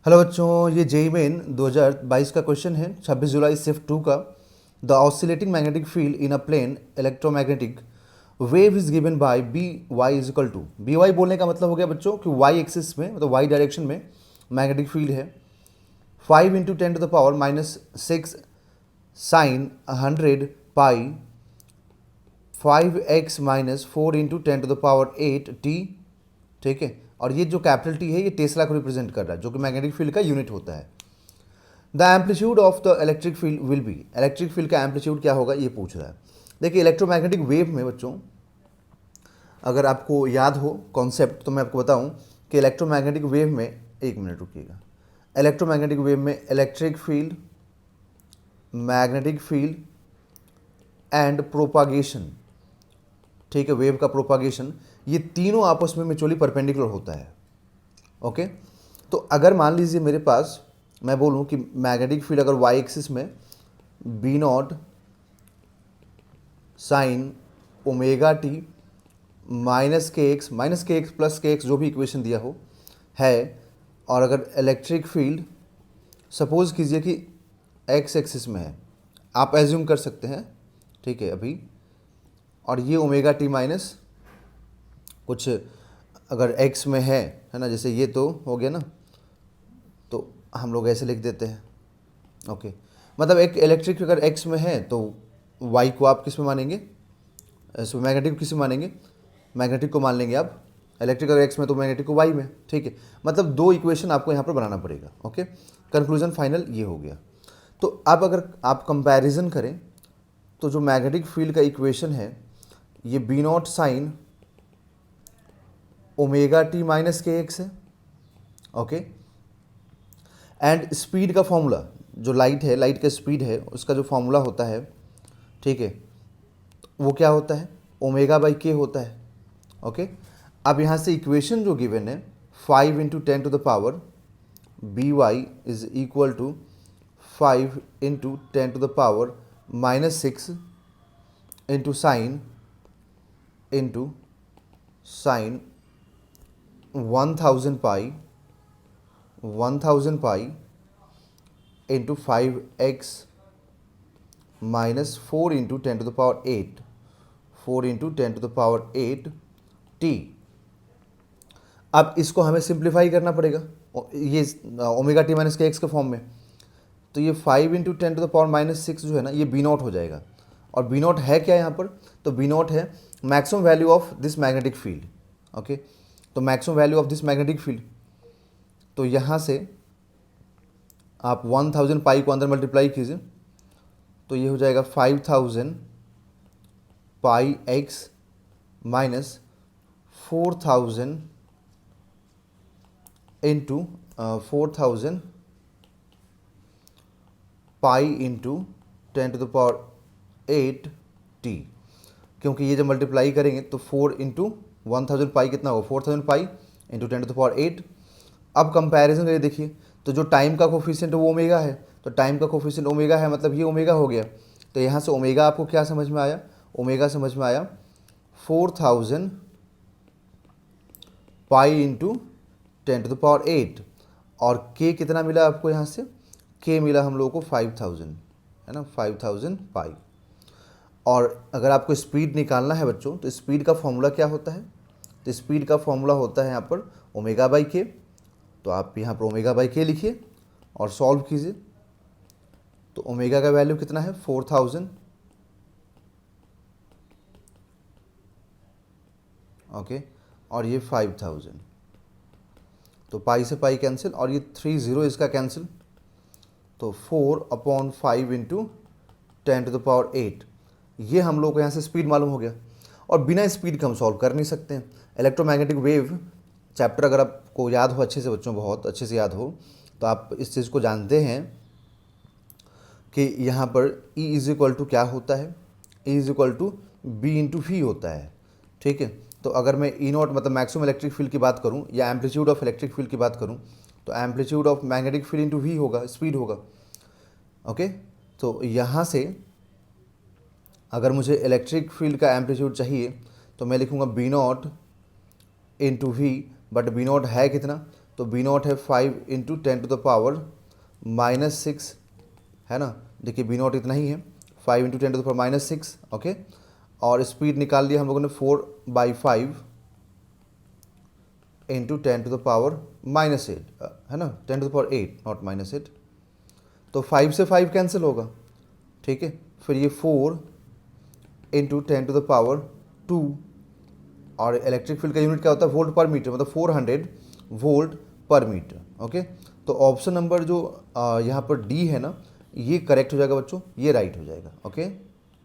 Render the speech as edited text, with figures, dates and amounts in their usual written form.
Hello बच्चों, ये JEE main 2022 का क्वेश्चन है 26 जुलाई शिफ्ट 2 का। The oscillating magnetic field in a plane electromagnetic wave is given by B Y is equal to B Y. बोलने का मतलब हो गया बच्चों कि वाई एक्सिस में मतलब वाई डायरेक्शन में मैग्नेटिक फील्ड है 5 इंटू 10⁻⁻6 साइन 100 पाई 5x-4 × 10⁻8t। ठीक है, और ये जो कैपिटल टी है ये टेस्ला को रिप्रेजेंट कर रहा है जो कि मैग्नेटिक फील्ड का यूनिट होता है। The amplitude of the electric field will be, electric field का एम्पलीट्यूड क्या होगा ये पूछ रहा है। देखिए इलेक्ट्रोमैग्नेटिक वेव में बच्चों अगर आपको याद हो कॉन्सेप्ट तो मैं आपको बताऊं कि इलेक्ट्रोमैग्नेटिक वेव में, एक मिनट रुकिएगा, इलेक्ट्रोमैग्नेटिक वेव में electric field, magnetic field and propagation, ठीक है, वेव का प्रोपागेशन, ये तीनों आपस में म्यूचुअली परपेंडिकुलर होता है। ओके, तो अगर मान लीजिए मेरे पास मैं बोलूं कि मैग्नेटिक फील्ड अगर वाई एक्सिस में B naught sine omega T -kx plus K X जो भी इक्वेशन दिया हो है, और अगर इलेक्ट्रिक फील्ड सपोज कीजिए कि एक्स एक्सिस में है, आप एज्यूम कर सकते हैं, ठीक है अभी, और ये ओमेगा टी माइनस कुछ अगर x में है ना, जैसे ये तो हो गया ना, तो हम लोग ऐसे लिख देते हैं। ओके, मतलब एक इलेक्ट्रिक अगर x में है तो y को आप किस में मानेंगे, मैग्नेटिक को किस में मानेंगे, मैग्नेटिक को मान लेंगे आप। इलेक्ट्रिक अगर x में तो मैग्नेटिक को y में, ठीक है। मतलब दो इक्वेशन आपको यहाँ पर बनाना पड़ेगा। ओके, कंक्लूजन फाइनल ये हो गया। तो अब अगर आप कंपैरिजन करें तो जो मैग्नेटिक फील्ड का इक्वेशन है ये B naught sine omega T minus K X है। ओके, एंड स्पीड का फॉर्मूला जो लाइट है, लाइट का स्पीड है उसका जो फॉर्मूला होता है, ठीक है, वो क्या होता है, ओमेगा बाई के होता है। ओके, अब यहाँ से इक्वेशन जो गिवन है 5 into 10⁻, B Y is equal to 5 into 10⁻⁻6 into sine 1000 pi into 5x-4 into 10⁸ 4 into 10⁸ t। अब इसको हमें सिंप्लीफाई करना पड़ेगा ये omega T minus K X के फॉर्म में, तो ये 5 इंटू 10⁻⁻6 जो है ना ये बी नॉट हो जाएगा। और बी नॉट है क्या यहाँ पर, तो बी नॉट है maximum value of this magnetic field. Okay, तो maximum value of this magnetic field, तो यहाँ से आप 1000 पाई को अंदर मल्टीप्लाई कीजिए तो ये हो जाएगा 5000 pi x minus 4000 into 4000 pi into 10⁸ t, क्योंकि ये जब मल्टीप्लाई करेंगे तो 4 इंटू 1000 पाई कितना होगा, 4000 पाई इंटू 10⁸। अब कंपैरिजन करिए, देखिए तो जो टाइम का कोफिशिएंट है वो ओमेगा है, तो टाइम का कोफिशिएंट ओमेगा है मतलब ये ओमेगा हो गया। तो यहाँ से ओमेगा आपको क्या समझ में आया, ओमेगा समझ में आया 4000 पाई इंटू 10⁸, और के कितना मिला आपको, यहाँ से के मिला हम लोगों को 5000, है ना, 5000 पाई। और अगर आपको स्पीड निकालना है बच्चों तो स्पीड का फॉर्मूला क्या होता है, तो स्पीड का फॉर्मूला होता है यहाँ पर ओमेगा बाई के, तो आप यहाँ पर ओमेगा बाई के लिखिए और सॉल्व कीजिए। तो ओमेगा का वैल्यू कितना है 4000, ओके, और ये 5000, तो पाई से पाई कैंसिल और ये 30 इसका कैंसिल, तो 4/5 इंटू 10⁸, ये हम लोग को यहाँ से स्पीड मालूम हो गया। और बिना स्पीड के हम सॉल्व कर नहीं सकते हैं। इलेक्ट्रोमैग्नेटिक वेव चैप्टर अगर आपको याद हो अच्छे से बच्चों, बहुत अच्छे से याद हो, तो आप इस चीज़ को जानते हैं कि यहाँ पर E इज इक्वल टू क्या होता है, E is equal to B into V होता है। ठीक है, तो अगर मैं ई नॉट मतलब मैक्सिमम इलेक्ट्रिक फील्ड की बात करूँ या एम्पलीट्यूड ऑफ इलेक्ट्रिक फील्ड की बात करूँ तो amplitude of magnetic field into V होगा, स्पीड होगा। ओके, तो यहाँ से अगर मुझे इलेक्ट्रिक फील्ड का एम्पलीट्यूड चाहिए तो मैं लिखूँगा B naught into V, but B naught है कितना, तो बी नॉट है 5 इंटू 10⁻⁻6 है ना, देखिए बी नॉट इतना ही है 5 इंटू 10⁻⁻6 ओके। और स्पीड निकाल लिया हम लोगों ने 4/5 इंटू 10⁻⁻8 है ना, 10⁻8 नॉट -8। तो 5 से 5 कैंसिल होगा, ठीक है। फिर ये 4 इंटू 10⁻2 और इलेक्ट्रिक फील्ड का यूनिट क्या होता है, वोल्ट पर मीटर, मतलब 400 वोल्ट पर मीटर ओके। तो ऑप्शन नंबर जो यहाँ पर डी है ना, ये करेक्ट हो जाएगा बच्चों, ये राइट हो जाएगा ओके।